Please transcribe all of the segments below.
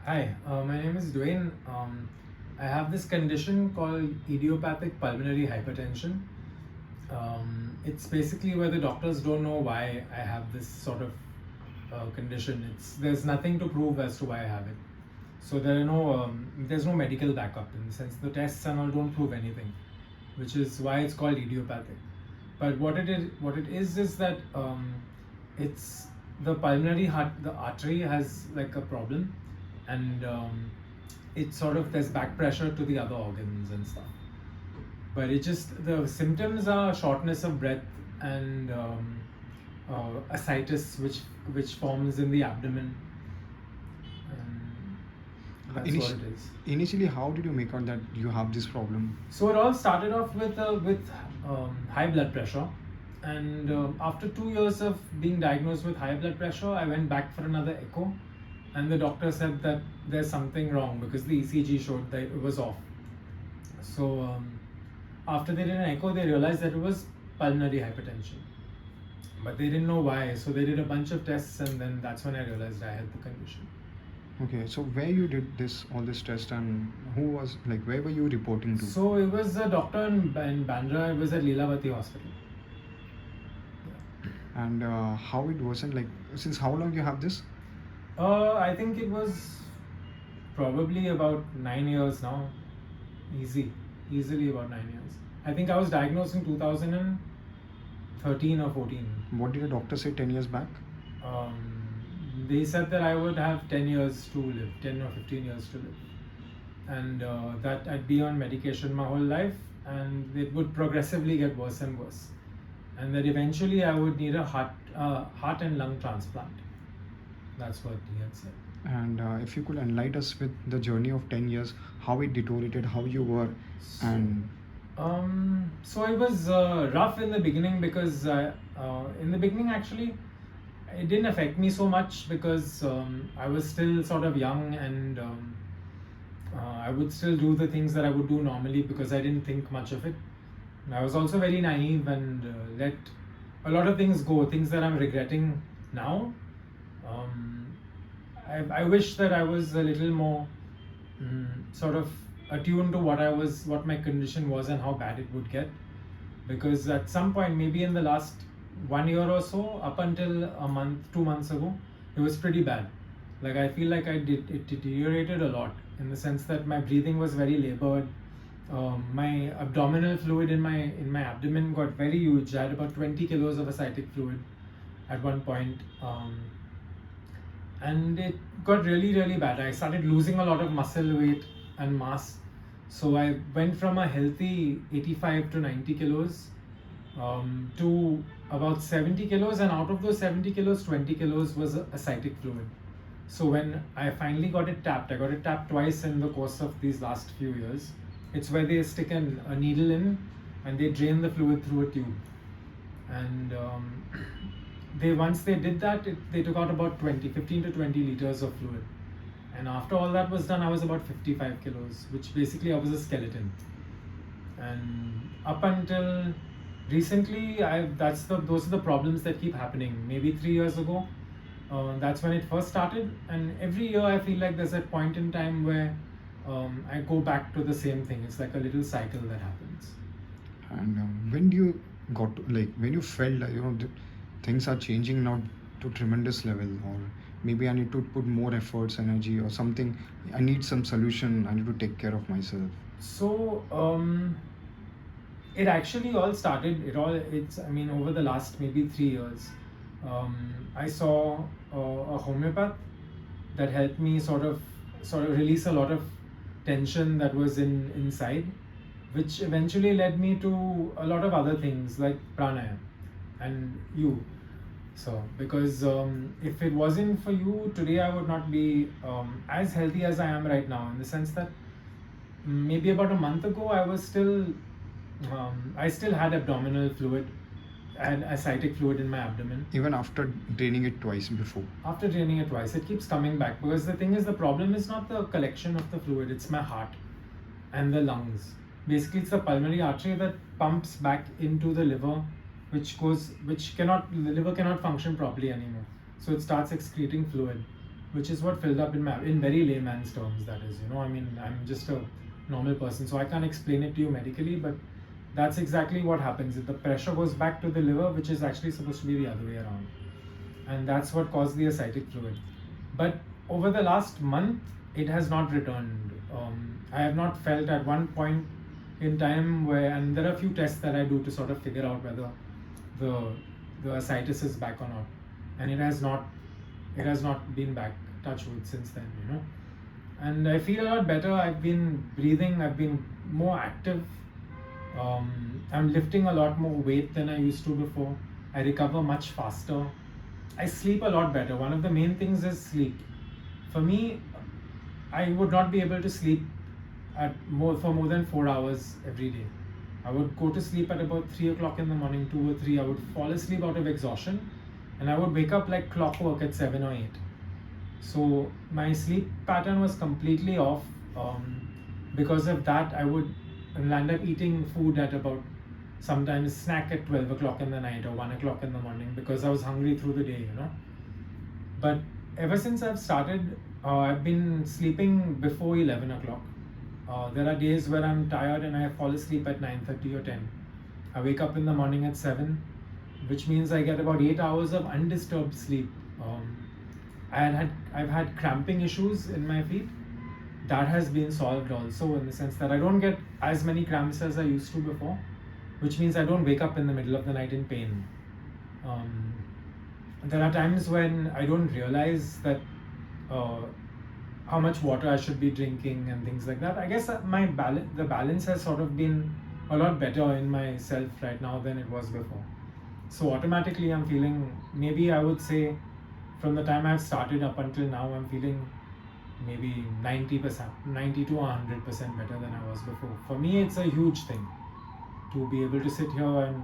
Hi, my name is Dwane. I have this condition called idiopathic pulmonary hypertension. It's basically where the doctors don't know why I have this sort of condition. There's nothing to prove as to why I have it. So there's no medical backup in the sense the tests and all don't prove anything, which is why it's called idiopathic. But what it is that it's the pulmonary heart, the artery has like a problem, and it's sort of there's back pressure to the other organs and stuff. But it just the symptoms are shortness of breath and ascites, which forms in the abdomen. And that's what it is. Initially, how did you make out that you have this problem? So it all started off with high blood pressure, and after 2 years of being diagnosed with high blood pressure, I went back for another echo, and the doctor said that there's something wrong because the ECG showed that it was off. So after they did an echo, they realized that it was pulmonary hypertension, but they didn't know why. So they did a bunch of tests, and then that's when I realized I had the condition. Okay, so where you did all this test, and where were you reporting to? So it was a doctor in Bandra. It was at Leelavati Hospital. And how it wasn't like, since how long you have this? I think it was probably about 9 years now. Easily about 9 years. I think I was diagnosed in 2013 or 14. What did the doctor say 10 years back? They said that I would have 10 years to live, 10 or 15 years to live, and that I'd be on medication my whole life, and it would progressively get worse and worse, and that eventually I would need a heart and lung transplant. That's what he had said. And if you could enlighten us with the journey of 10 years, how it deteriorated, how you were, and so it was rough in the beginning because in the beginning actually it didn't affect me so much because I was still sort of young, and I would still do the things that I would do normally because I didn't think much of it. I was also very naive and let a lot of things go, things that I'm regretting now. I wish that I was a little more sort of attuned to what my condition was and how bad it would get, because at some point, maybe in the last 1 year or so, up until a month, 2 months ago, it was pretty bad. Like I feel like it deteriorated a lot in the sense that my breathing was very labored. My abdominal fluid in my abdomen got very huge. I had about 20 kilos of ascitic fluid at one point, and it got really bad. I started losing a lot of muscle weight and mass. So I went from a healthy 85 to 90 kilos to about 70 kilos, and out of those 70 kilos, 20 kilos was ascitic fluid. So when I finally got it tapped, I got it tapped twice in the course of these last few years. It's where they stick a needle in and they drain the fluid through a tube. And once they did that, they took out about 15 to 20 liters of fluid. And after all that was done, I was about 55 kilos, which basically I was a skeleton. And up until recently, those are the problems that keep happening. Maybe 3 years ago, that's when it first started, and every year I feel like there's a point in time where I go back to the same thing. It's like a little cycle that happens. And when do you got to, when you felt that things are changing now to tremendous level, or maybe I need to put more efforts, energy, or something, I need some solution, I need to take care of myself? So it actually all started, over the last maybe 3 years. I saw a homeopath that helped me sort of release a lot of tension that was inside, which eventually led me to a lot of other things like pranayama and you. So because if it wasn't for you, today I would not be as healthy as I am right now, in the sense that maybe about a month ago I still had abdominal fluid and ascitic fluid in my abdomen. Even after draining it twice before? After draining it twice, it keeps coming back, because the thing is, the problem is not the collection of the fluid, it's my heart and the lungs. Basically, it's the pulmonary artery that pumps back into the liver, the liver cannot function properly anymore. So it starts excreting fluid, which is what filled up in very layman's terms, that is, I mean, I'm just a normal person, so I can't explain it to you medically, but that's exactly what happens. The pressure goes back to the liver, which is actually supposed to be the other way around, and that's what caused the ascitic fluid. But over the last month, it has not returned. I have not felt at one point in time where, and there are a few tests that I do to sort of figure out whether the ascites is back or not, and it has not been back, touch wood, since then, and I feel a lot better. I've been breathing, I've been more active, I'm lifting a lot more weight than I used to before. I recover much faster. I sleep a lot better. One of the main things is sleep. For me, I would not be able to sleep for more than 4 hours every day. I would go to sleep at about 3 o'clock in the morning, 2 or 3. I would fall asleep out of exhaustion, and I would wake up like clockwork at 7 or 8. So my sleep pattern was completely off. Because of that, I would land up eating food at about, sometimes snack at 12 o'clock in the night or 1 o'clock in the morning, because I was hungry through the day, But ever since I've started, I've been sleeping before 11 o'clock. There are days where I'm tired and I fall asleep at 9:30 or 10. I wake up in the morning at 7, which means I get about 8 hours of undisturbed sleep. I've had cramping issues in my feet. That has been solved also, in the sense that I don't get as many cramps as I used to before, which means I don't wake up in the middle of the night in pain. There are times when I don't realize that how much water I should be drinking and things like that. I guess the balance has sort of been a lot better in myself right now than it was before. So automatically I'm feeling, maybe I would say, from the time I've started up until now, I'm feeling maybe 90%, 90 to 100% better than I was before. For me, it's a huge thing to be able to sit here and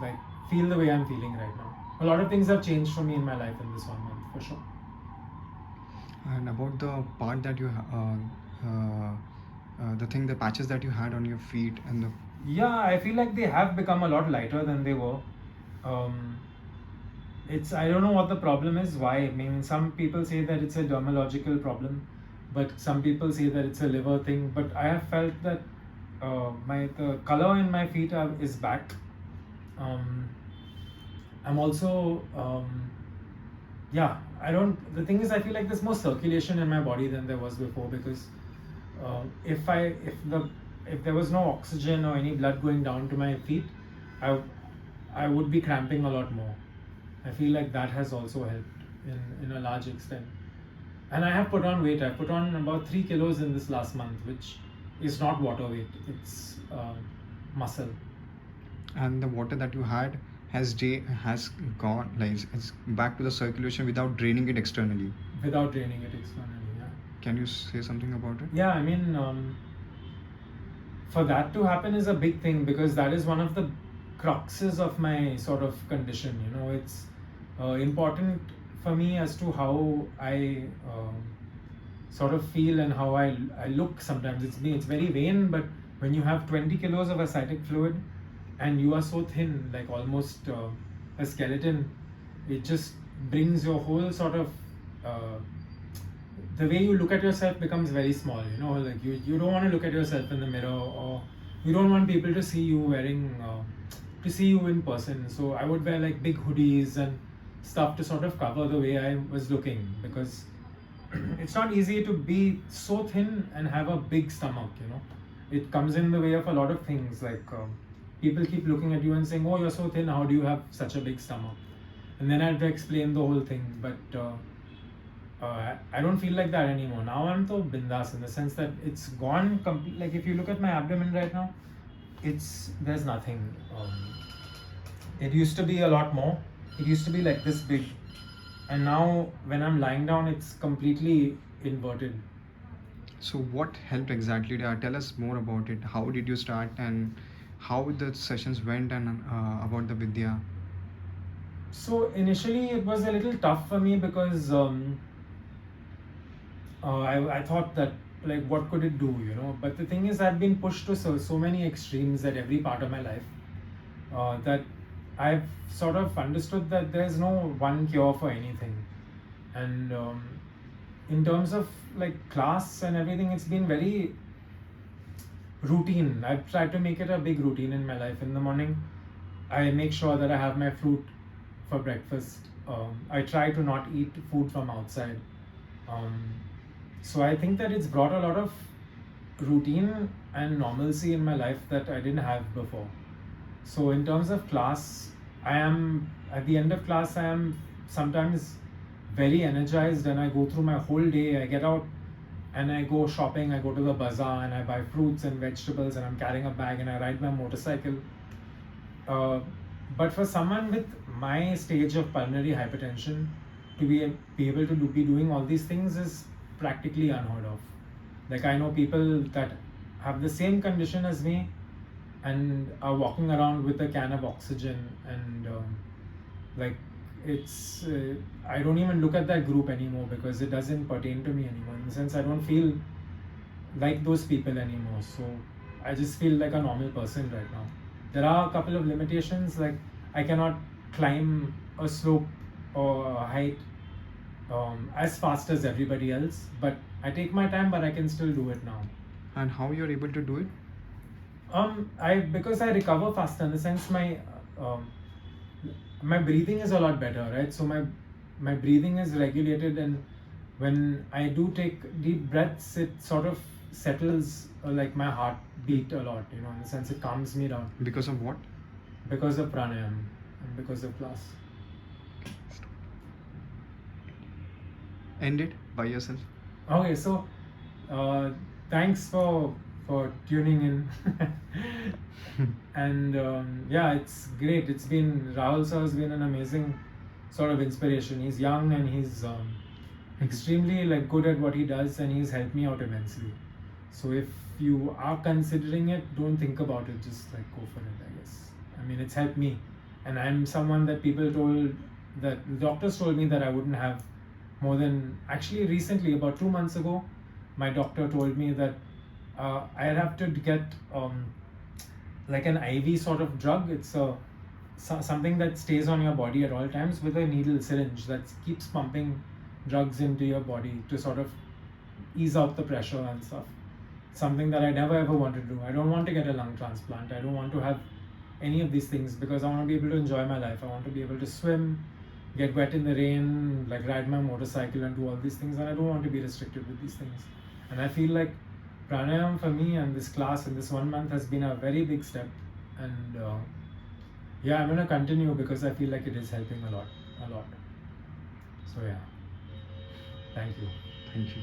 like feel the way I'm feeling right now. A lot of things have changed for me in my life in this 1 month, for sure. And about the part that the patches that you had on your feet and the. Yeah, I feel like they have become a lot lighter than they were. I don't know what the problem is, why. I mean, some people say that it's a dermatological problem, but some people say that it's a liver thing. But I have felt that the color in my feet is back. I'm also the thing is, I feel like there's more circulation in my body than there was before, because if there was no oxygen or any blood going down to my feet, I would be cramping a lot more. I feel like that has also helped in a large extent. And I have put on weight. I put on about 3 kilos in this last month, which is not water weight, it's muscle. And the water that you had has gone, like it's back to the circulation without draining it externally. Without draining it externally, yeah. Can you say something about it? Yeah, I mean, for that to happen is a big thing, because that is one of the cruxes of my sort of condition. It's important for me as to how I sort of feel and how I look sometimes. It's very vain, but when you have 20 kilos of ascitic fluid and you are so thin, like almost a skeleton, it just brings your whole sort of the way you look at yourself becomes very small. Like you don't want to look at yourself in the mirror, or you don't want people to see you wearing to see you in person. So I would wear like big hoodies and stuff to sort of cover the way I was looking, because it's not easy to be so thin and have a big stomach. It comes in the way of a lot of things, like people keep looking at you and saying, oh, you're so thin, how do you have such a big stomach? And then I have to explain the whole thing. But I don't feel like that anymore. Now I'm so bindas, in the sense that it's gone like if you look at my abdomen right now, there's nothing. It used to be a lot more. It used to be like this big, and now when I'm lying down, it's completely inverted. So what helped exactly? Tell us more about it. How did you start, and how the sessions went, and about the Vidya? So initially it was a little tough for me, because I thought that, like, what could it do, But the thing is, I've been pushed to so many extremes at every part of my life that I've sort of understood that there's no one cure for anything. And in terms of like class and everything, it's been very routine. I've tried to make it a big routine in my life. In the morning, I make sure that I have my fruit for breakfast. I try to not eat food from outside. Um, so I think that it's brought a lot of routine and normalcy in my life that I didn't have before. So in terms of class, I am at the end of class, I am sometimes very energized and I go through my whole day. I get out and I go shopping, I go to the bazaar and I buy fruits and vegetables and I'm carrying a bag and I ride my motorcycle. Uh, but for someone with my stage of pulmonary hypertension to be able to be doing all these things is practically unheard of. Like I know people that have the same condition as me and are walking around with a can of oxygen and like it's I don't even look at that group anymore because it doesn't pertain to me anymore, in the sense I don't feel like those people anymore. So I just feel like a normal person right now. There are a couple of limitations, like I cannot climb a slope or a height as fast as everybody else, but I take my time, but I can still do it now. And how you're able to do it? I because I recover faster, in the sense my breathing is a lot better, right? So my breathing is regulated, and when I do take deep breaths, it sort of settles like my heartbeat a lot, in the sense it calms me down. Because of what? Because of pranayam and because of class. End it by yourself. Okay, so thanks for tuning in. And yeah, it's great. It's been Rahul sir has been an amazing sort of inspiration. He's young and he's extremely like good at what he does, and he's helped me out immensely. So if you are considering it, don't think about it. Just like go for it, I guess. I mean, it's helped me, and I'm someone that people told that the doctors told me that I wouldn't have more than, actually recently about 2 months ago, my doctor told me that I'd have to get like an IV sort of drug. It's something that stays on your body at all times with a needle syringe that keeps pumping drugs into your body to sort of ease out the pressure and stuff. Something that I never ever wanted to do. I don't want to get a lung transplant. I don't want to have any of these things because I want to be able to enjoy my life. I want to be able to swim, get wet in the rain, like ride my motorcycle and do all these things, and I don't want to be restricted with these things. And I feel like pranayam for me and this class in this 1 month has been a very big step, and yeah, I'm gonna continue because I feel like it is helping a lot. So yeah, thank you. Thank you.